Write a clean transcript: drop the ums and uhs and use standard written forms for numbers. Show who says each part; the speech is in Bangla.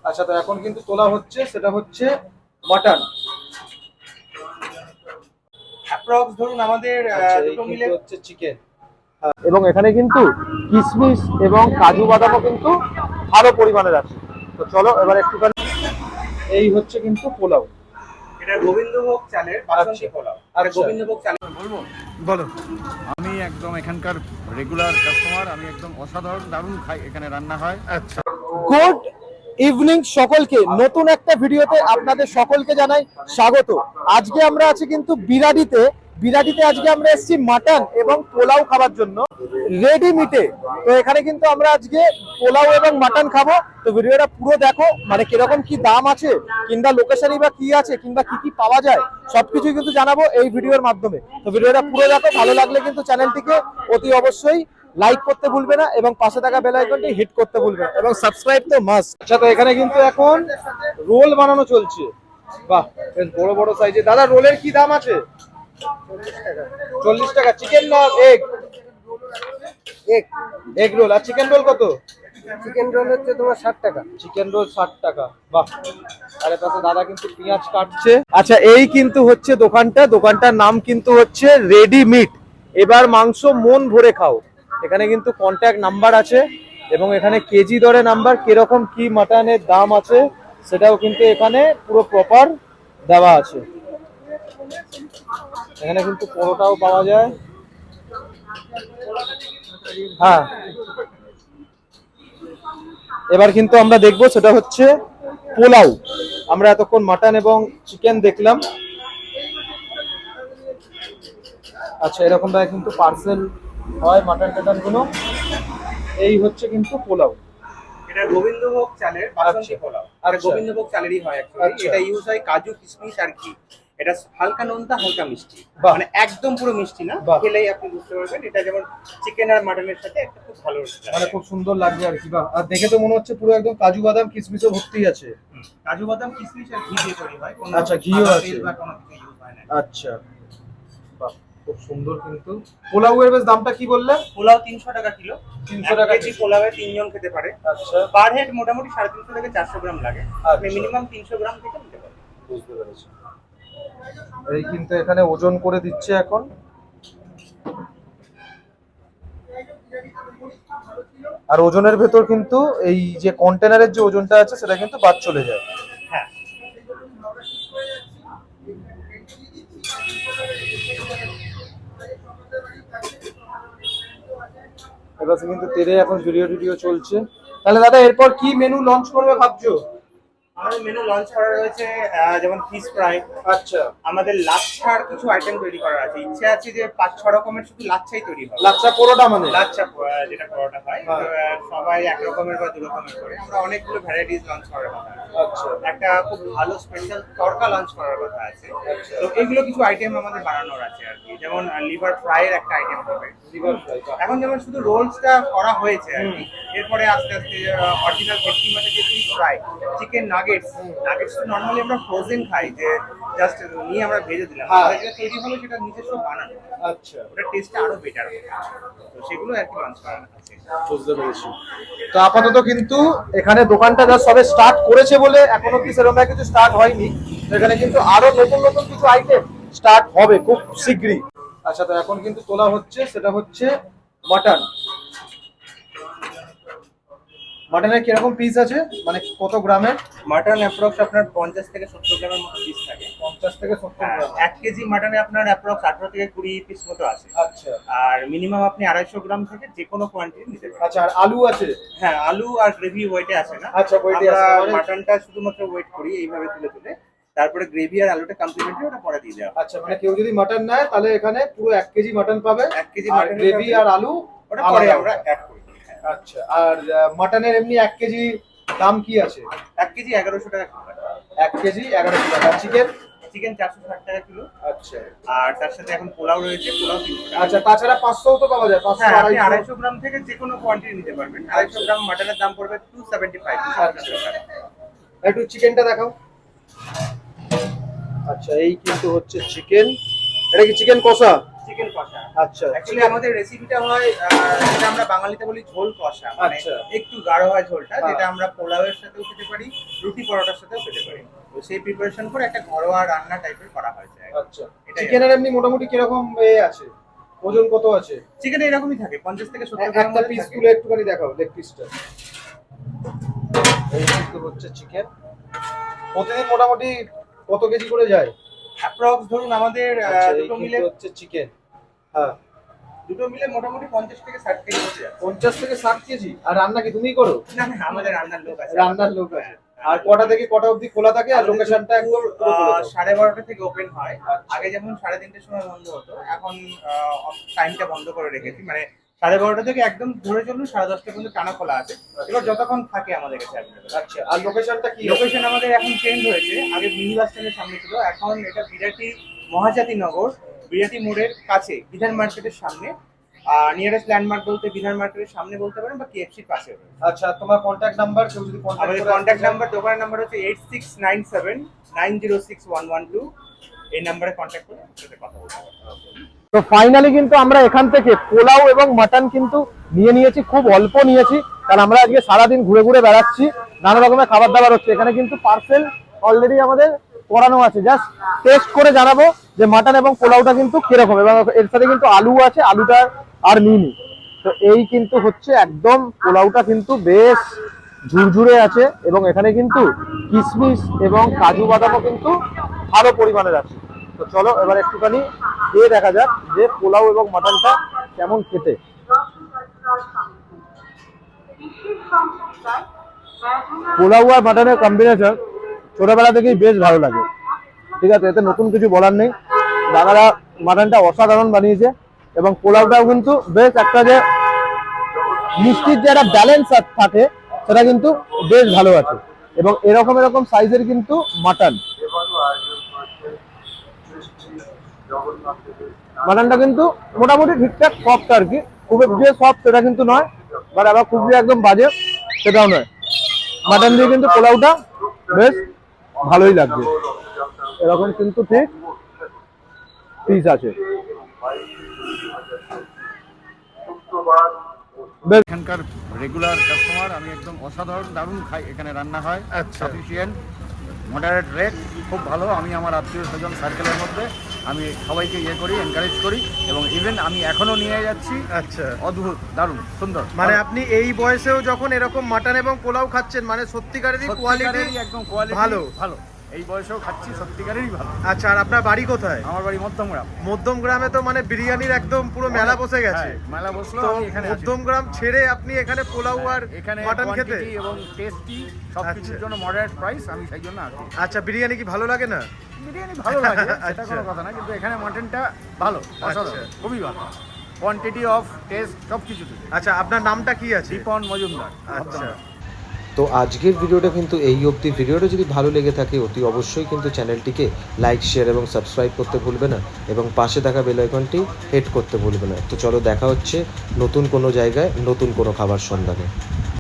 Speaker 1: আচ্ছা, তো এখন কিন্তু তোলা হচ্ছে, সেটা হচ্ছে মাটন।
Speaker 2: অ্যাপ্রক্স ধরুন আমাদের দুটো মিলে
Speaker 1: হচ্ছে চিকেন, এবং এখানে কিন্তু কিশমিশ এবং কাজু বাদামও কিন্তু ভালো পরিমাণের আছে। তো চলো এবার একটুখানি, এই হচ্ছে কিন্তু পোলাও।
Speaker 2: এটা গোবিন্দভোগ চালের বাসন্তী পোলাও। এটা গোবিন্দভোগ চালের বলবো।
Speaker 1: বলো।
Speaker 3: আমি একদম এখানকার রেগুলার কাস্টমার, আমি একদম অসাধারণ দারুণ খাই, এখানে রান্না হয়।
Speaker 1: আচ্ছা, গুড ইভিনিং সকলকে, নতুন একটা ভিডিওতে আপনাদের সকলকে জানাই স্বাগত। আজকে আমরা আছি কিন্তু বিরাডিতে। আজকে আমরা এসেছি মাটন এবং পোলাও খাবার জন্য, রেডি মিটে। তো এখানে কিন্তু আমরা আজকে পোলাও এবং মাটন খাবো। তো ভিডিওটা পুরো দেখো, মানে কিরকম কি দাম আছে, কিংবা লোকেশনই বা কি আছে, কিংবা কি কি পাওয়া যায়, সবকিছুই কিন্তু জানাবো এই ভিডিওর মাধ্যমে। তো ভিডিওটা পুরো দেখো, ভালো লাগলে কিন্তু চ্যানেলটিকে অতি অবশ্যই লাইক করতে ভুলবে না, এবং পাশে থাকা বেল আইকনটি হিট করতে ভুলবে না, এবং সাবস্ক্রাইব তো মাস্ট। আচ্ছা, তো এখানে কিন্তু এখন রোল বানানো চলছে। বাহ, বেশ বড় বড় সাইজে। দাদা, রোলের কি দাম আছে? 40 টাকা। চিকেন না এগ? Egg roll. আর চিকেন রোল কত?
Speaker 2: চিকেন রোল হচ্ছে তোমার 60 টাকা।
Speaker 1: চিকেন রোল 60 টাকা। বাহ। আরে পাশে দাদা কিন্তু পেঁয়াজ কাটছে। আচ্ছা, এই কিন্তু হচ্ছে দোকানটার নাম কিন্তু হচ্ছে রেডি মিট। এবার মাংস মন ভরে খাও। এখানে কিন্তু কন্ট্যাক্ট নাম্বার আছে, এবং এখানে কেজি দরে নাম্বার, কিরকম কি মাটনের দাম আছে সেটাও কিন্তু এখানে পুরো প্রপার দেওয়া আছে। এখানে কিন্তু পরোটাও পাওয়া যায়। হ্যাঁ, এবার কিন্তু আমরা দেখবো সেটা হচ্ছে পোলাও। আমরা এতক্ষণ মাটন এবং চিকেন দেখলাম। আচ্ছা, এরকম ভাবে কিন্তু পার্সেল হয় মাটন টাটন গুলো। এই হচ্ছে কিন্তু পোলাও।
Speaker 2: এটা গোবিন্দভোগ চালের বাসন্তী পোলাও। এটা গোবিন্দভোগ চালেরই হয় অ্যাকচুয়ালি। এটা ইউজ হয় কাজু, কিশমিশ আর ঘি। এটা হালকা নোনতা, হালকা মিষ্টি, মানে একদম পুরো মিষ্টি না, খেলেই আপনি বুঝতে পারবেন। এটা যেমন চিকেন আর মাটনের সাথে একটা খুব ভালো,
Speaker 1: মানে খুব সুন্দর লাগবে আর কি। বাহ, আর দেখে তো মনে হচ্ছে পুরো একদম কাজু বাদাম কিশমিশও ভর্তি আছে।
Speaker 2: কাজু বাদাম, কিশমিশ আর ঘি দিয়ে তৈরি হয়।
Speaker 1: আচ্ছা, ঘিও আছে।
Speaker 2: তেল বা কোনো কিছু ইউজ হয় না।
Speaker 1: আচ্ছা, বাহ, খুব সুন্দর। কিন্তু পোলাওয়ের বেশ দামটা কি বললেন?
Speaker 2: পোলাও 300 টাকা কিলো।
Speaker 1: 300 টাকা
Speaker 2: কেজি পোলাওয়ে 3 জন খেতে পারে।
Speaker 1: আচ্ছা,
Speaker 2: পার হেড মোটামুটি 350 থেকে 400 গ্রাম লাগে। আপনি
Speaker 1: আচ্ছা।
Speaker 2: মিনিমাম 300 গ্রাম থেকে নিতে পারেন।
Speaker 1: বুঝতে পেরেছি। এই কিন্তু এখানে ওজন করে দিচ্ছে এখন। আর ওজনের ভেতর কিন্তু এই যে কন্টেনারের যে ওজনটা আছে সেটা কিন্তু বাদ চলে যায়।
Speaker 2: হ্যাঁ,
Speaker 1: এবার কিন্তু তেলে এখন ভিডিও চলছে। তাহলে দাদা, এরপর কি মেনু লঞ্চ করবে ভাবছো?
Speaker 2: আমাদের মেনু লঞ্চ করা রয়েছে যেমন ফিশ ফ্রাই।
Speaker 1: আচ্ছা,
Speaker 2: আমাদের লাচ্ছার কিছু আইটেম তৈরি করা আছে। ইচ্ছে আছে যে 5-6 রকমের শুধু লাচ্ছাই তৈরি হবে।
Speaker 1: লাচ্ছা পরোটা মানে?
Speaker 2: লাচ্ছা যেটা পরোটা হয়, সবাই এক রকমের বা 2 রকমের করে। আমরা অনেকগুলো ভ্যারাইটিস লঞ্চ করার কথা আছে।
Speaker 1: আচ্ছা,
Speaker 2: একটা খুব ভালো স্পেশাল তড়কা লঞ্চ করার কথা আছে। তো এগুলো কিছু আইটেম আমাদের বানানোর আছে আর কি। যেমন লিভার ফ্রাইয়ের একটা আইটেম হবে।
Speaker 1: Liver fry.
Speaker 2: এখন যেমন শুধু রোলসটা করা হয়েছে আর কি, এরপরে আস্তে আস্তে অরিজিনাল ভেটকি মাছের যে ফিশ ফ্রাই, চিকেন নাগেটস তো নর্মালি আমরা ফ্রোজেন খাই, যে জাস্ট নিয়ে আমরা ভেজে দিলাম। যেটা তৈরি হলো সেটা নিজস্ব বানানো।
Speaker 1: আচ্ছা,
Speaker 2: ওটার টেস্টটা আরো বেটার হবে। তো সেগুলো আর কি লঞ্চ করা আছে।
Speaker 1: বুঝতে পেরেছি। তো আপাতত কিন্তু এখানে দোকানটা যা সবে স্টার্ট করেছে বলে এখনো কি সেরকম কিছু স্টার্ট হয়নি। তো এখানে কিন্তু আরো নতুন নতুন কিছু আইটেম স্টার্ট হবে খুব শীঘ্রই। আচ্ছা, তো এখন কিন্তু তোলা হচ্ছে, সেটা হচ্ছে মাটন। মাটনের কিরকম পিস আছে, মানে কত গ্রামের?
Speaker 2: মাটন অ্যাপ্রক্স আপনার 50 থেকে 70 গ্রামের মতো পিস থাকে।
Speaker 1: 50 থেকে 70 গ্রাম।
Speaker 2: 1 কেজি মাটনে আপনার অ্যাপ্রক্স 18 থেকে 20 পিস মতো আছে।
Speaker 1: আচ্ছা,
Speaker 2: আর মিনিমাম আপনি 250 গ্রাম থেকে যে কোনো কোয়ান্টিটি নিতে পারেন।
Speaker 1: আচ্ছা। আর আলু আছে?
Speaker 2: হ্যাঁ, আলু আর গ্রেভি ওয়েটে আসে না।
Speaker 1: আচ্ছা, ওয়েটে
Speaker 2: আমরা
Speaker 1: আছে।
Speaker 2: মাটনটা শুধুমাত্র ওয়েট করি এইভাবে তুলে তুলে, তারপরে গ্রেভি আর আলুটা কমপ্লিমেন্টারি, ওটা পরে দিয়ে দেওয়া।
Speaker 1: আচ্ছা, মানে কেউ যদি মাটন নেয় তাহলে এখানে পুরো 1 কেজি মাটন পাবে।
Speaker 2: 1 কেজি
Speaker 1: আর
Speaker 2: মাটন,
Speaker 1: গ্রেভি আর আলু
Speaker 2: ওটা পরে আমরা অ্যাড করি।
Speaker 1: আচ্ছা, আর মাটনের এমনি 1 কেজি দাম কি আছে?
Speaker 2: 1 কেজি 1100 টাকা কিলো।
Speaker 1: 1 কেজি 1100 টাকা। চিকেন?
Speaker 2: চিকেন 460 টাকা কিলো।
Speaker 1: আচ্ছা,
Speaker 2: আর তার সাথে এখন পোলাও রয়েছে, পোলাও 300 টাকা।
Speaker 1: আচ্ছা। তাছাড়া 500 তো পাওয়া যায়? 500,
Speaker 2: হ্যাঁ, আপনি
Speaker 1: 250?
Speaker 2: 250 গ্রাম থেকে যে কোনো কোয়ান্টিটি নিতে পারবেন। 250 গ্রাম মাটনের দাম পড়বে 275 টাকা।
Speaker 1: একটু চিকেনটা দেখাও। আচ্ছা, এই কিন্তু হচ্ছে চিকেন। এটা কি চিকেন কষা?
Speaker 2: চিকেন কষা।
Speaker 1: আচ্ছা,
Speaker 2: অ্যাকচুয়ালি আমাদের রেসিপিটা হয়, যেটা আমরা বাঙালিতে বলি ঝোল কষা, মানে
Speaker 1: আচ্ছা।
Speaker 2: একটু গাঢ় হয় ঝোলটা,
Speaker 1: হ্যাঁ।
Speaker 2: যেটা আমরা পোলাওয়ের সাথেও খেতে পারি, পরোটার সাথেও খেতে পারি। তো সেই প্রিপারেশন করে একটা ঘরোয়া রান্না টাইপের করা হয়েছে।
Speaker 1: আচ্ছা, চিকেনের এমনি মোটামুটি কিরকম আছে, ওজন কত আছে?
Speaker 2: চিকেন এরকমই থাকে 50 থেকে 70 গ্রাম
Speaker 1: একটা পিস তুলে একটুখানি দেখাও, লেগ পিসটা। এই কিন্তু হচ্ছে চিকেন। প্রতিদিন মোটামুটি কত কেজি করে যায়?
Speaker 2: অ্যাপ্রক্স ধরুন আমাদের দুটো মিলে
Speaker 1: হচ্ছে চিকেন, হ্যাঁ
Speaker 2: দুটো মিলে মোটামুটি 50 থেকে 60 কেজি হচ্ছে।
Speaker 1: 50 থেকে 60 কেজি। আর রান্না কি তুমিই করো?
Speaker 2: না না, আমাদের রান্নার লোক আছে।
Speaker 1: রান্নার লোক আছে। আর কটা থেকে কটা অবধি খোলা থাকে? আর লোকেশনটা একদম
Speaker 2: 12:30 থেকে ওপেন হয়। আগে যেমন 3:30 সময় বন্ধ হতো, এখন টাইমটা বন্ধ করে রেখেছি, মানে 12:30 থেকে একদম ধরে চলুন 10:30 পর্যন্ত টানা খোলা আছে। এবার যতক্ষণ থাকে আমাদের কাছে available।
Speaker 1: আচ্ছা, আর লোকেশনটা কি?
Speaker 2: লোকেশন আমাদের এখন চেঞ্জ হয়েছে, আগে মিনি বাস স্ট্যান্ডের সামনে ছিল, এখন এটা বিরাটি মহাজাতি নগর, বিরাটি মোড়ের কাছে বিধান মার্কেটের সামনে। নিয়ারেস্ট ল্যান্ডমার্ক বলতে বিধান মার্কেটের সামনে বলতে পারেন, বা কেএফসির পাশে।
Speaker 1: আচ্ছা, তোমার কন্ট্যাক্ট নাম্বার, কেউ যদি
Speaker 2: আমাদের কন্ট্যাক্ট নাম্বার, দোকানের নাম্বার হচ্ছে 8697906112। এই নাম্বারে কন্ট্যাক্ট করে সাথে কথা বলতে পারবেন।
Speaker 1: তো ফাইনালি কিন্তু আমরা এখান থেকে পোলাও এবং মাটন কিন্তু নিয়েছি, খুব অল্প নিয়েছি, কারণ আমরা আজকে সারাদিন ঘুরে ঘুরে বেড়াচ্ছি, নানা রকমের খাবার দাবার হচ্ছে এখানে। কিন্তু পার্সেল অলরেডি আমাদের করানো আছে, জাস্ট টেস্ট করে জানাবো যে মাটন এবং পোলাওটা কিন্তু কিরকম। এবং এর সাথে কিন্তু আলু আছে, আলুটা আর নিইনি। তো এই কিন্তু হচ্ছে একদম পোলাওটা কিন্তু বেশ ঝুরঝুরে আছে, এবং এখানে কিন্তু কিশমিশ এবং কাজু বাদামও কিন্তু ভালো পরিমাণের আছে। তো চলো এবার একটুখানি খেয়ে দেখা যাক যে পোলাও এবং মাটনটা কেমন খেতে। পোলাও আর মাটনের কম্বিনেশন ছোটবেলা থেকেই বেশ ভালো লাগে, ঠিক আছে, এতে নতুন কিছু বলার নেই। দাদারা মাটনটা অসাধারণ বানিয়েছে, এবং পোলাওটাও কিন্তু বেশ একটা যে মিষ্টির যে একটা ব্যালেন্স থাকে সেটা কিন্তু বেশ ভালো আছে। এবং এরকম সাইজের কিন্তু মাটন, মাটনটা কিন্তু মোটামুটি ঠিকঠাক সফট আর কি, খুব যে সফট সেটা কিন্তু নয়, বাট আবার খুব যে একদম বাজে সেটাও নয়। মাটন দিয়ে কিন্তু পোলাওটা বেশ ভালোই লাগছে, এরকম কিন্তু ঠিক পিস আছে।
Speaker 3: এখানকার রেগুলার কাস্টমার, আমি একদম অসাধারণ দারুণ খাই এখানে রান্না হয়। সাফিসিয়েন্ট মডারেট রেট, খুব ভালো। আমি আমার আত্মীয় স্বজন সার্কেলের মধ্যে আমি সবাইকে করি, এনকারেজ করি, এবং ইভেন আমি এখনো নিয়ে যাচ্ছি।
Speaker 1: আচ্ছা,
Speaker 3: অদ্ভুত, দারুণ, সুন্দর।
Speaker 1: মানে আপনি এই বয়সেও যখন এরকম মাটন এবং পোলাও খাচ্ছেন, মানে সত্যিকারেরই কোয়ালিটি,
Speaker 3: একদম কোয়ালিটি
Speaker 1: ভালো
Speaker 3: ভালো। এই বয়সেও খাচ্ছি, সত্যিকারেরই ভালো।
Speaker 1: আচ্ছা, আর আপনার বাড়ি কোথায়?
Speaker 3: আমার বাড়ি মধ্যমগ্রাম।
Speaker 1: মধ্যমগ্রামে তো মানে বিরিয়ানির একদম পুরো মেলা বসে গেছে।
Speaker 3: হ্যাঁ, মেলা বসলো।
Speaker 1: তো
Speaker 3: আমি এখানে আছি।
Speaker 1: মধ্যমগ্রাম ছেড়ে আপনি এখানে পোলাও আর
Speaker 3: এখানে
Speaker 1: মাটন খেতে?
Speaker 3: কোয়ান্টিটি এবং টেস্টি সবকিছুর জন্য মডারেট প্রাইস, আমি সেই জন্য আসি।
Speaker 1: আচ্ছা, বিরিয়ানি কি ভালো লাগে না?
Speaker 3: বিরিয়ানি ভালো লাগে, সেটা
Speaker 1: আচ্ছা।
Speaker 3: কোনো কথা না, কিন্তু এখানে মাটনটা ভালো, অসাধারণ, খুবই ভালো। কোয়ান্টিটি অফ টেস্ট সবকিছু থেকে।
Speaker 1: আচ্ছা, আপনার নামটা কি আছে?
Speaker 3: দীপন মজুমদার।
Speaker 1: আচ্ছা,
Speaker 4: তো আজকের ভিডিওটা কিন্তু এই অবধি। ভিডিওটা যদি ভালো লেগে থাকে অতি অবশ্যই কিন্তু চ্যানেলটিকে লাইক, শেয়ার এবং সাবস্ক্রাইব করতে ভুলবে না, এবং পাশে থাকা বেল আইকনটি হিট করতে ভুলবে না। তো চলো দেখা হচ্ছে নতুন কোনো জায়গায় নতুন কোনো খাবার সন্ধানে।